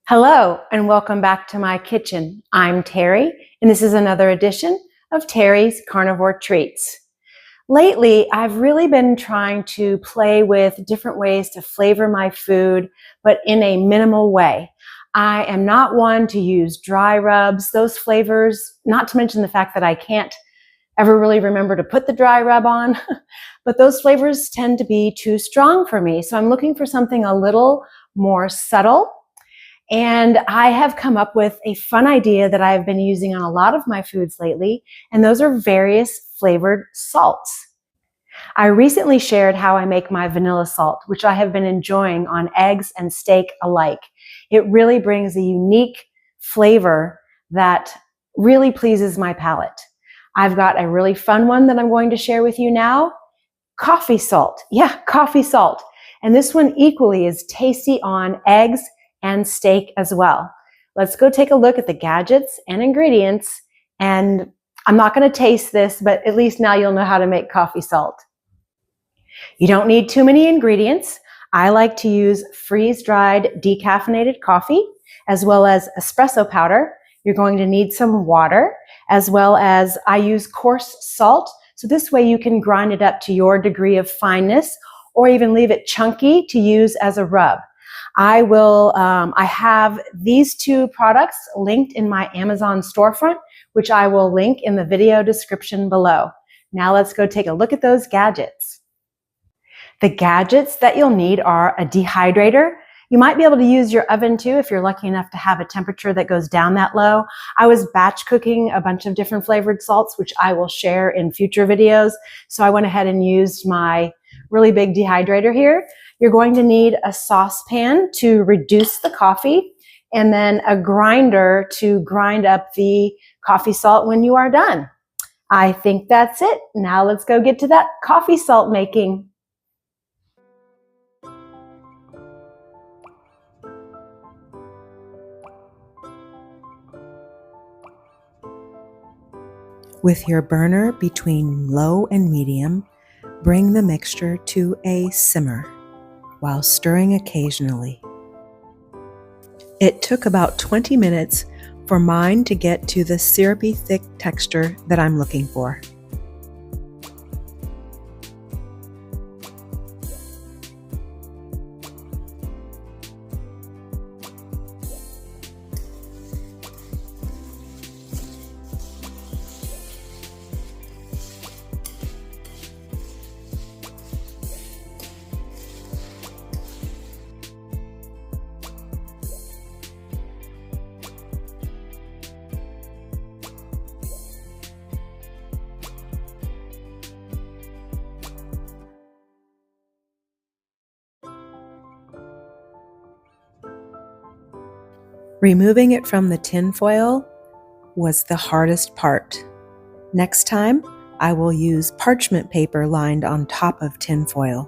Hello and welcome back to my kitchen. I'm Terri and this is another edition of Terri's Carnivore Treats. Lately, I've really been trying to play with different ways to flavor my food, but in a minimal way. I am not one to use dry rubs, those flavors, not to mention the fact that I can't ever really remember to put the dry rub on, but those flavors tend to be too strong for me. So I'm looking for something a little more subtle. And I have come up with a fun idea that I've been using on a lot of my foods lately, and those are various flavored salts. I recently shared how I make my vanilla salt, which I have been enjoying on eggs and steak alike. It really brings a unique flavor that really pleases my palate. I've got a really fun one that I'm going to share with you now. Coffee salt. Yeah, coffee salt. And this one equally is tasty on eggs and steak as well. Let's go take a look at the gadgets and ingredients. And I'm not going to taste this, but at least now you'll know how to make coffee salt. You don't need too many ingredients. I like to use freeze-dried decaffeinated coffee as well as espresso powder. You're going to need some water, as well as I use coarse salt. So this way you can grind it up to your degree of fineness or even leave it chunky to use as a rub. I have these two products linked in my Amazon storefront, which I will link in the video description below. Now let's go take a look at those gadgets. The gadgets that you'll need are a dehydrator. You might be able to use your oven too if you're lucky enough to have a temperature that goes down that low. I was batch cooking a bunch of different flavored salts, which I will share in future videos. So I went ahead and used my really big dehydrator here. You're going to need a saucepan to reduce the coffee and then a grinder to grind up the coffee salt when you are done. I think that's it. Now let's go get to that coffee salt making. With your burner between low and medium, bring the mixture to a simmer while stirring occasionally. It took about 20 minutes for mine to get to the syrupy thick texture that I'm looking for. Removing it from the tin foil was the hardest part. Next time, I will use parchment paper lined on top of tin foil.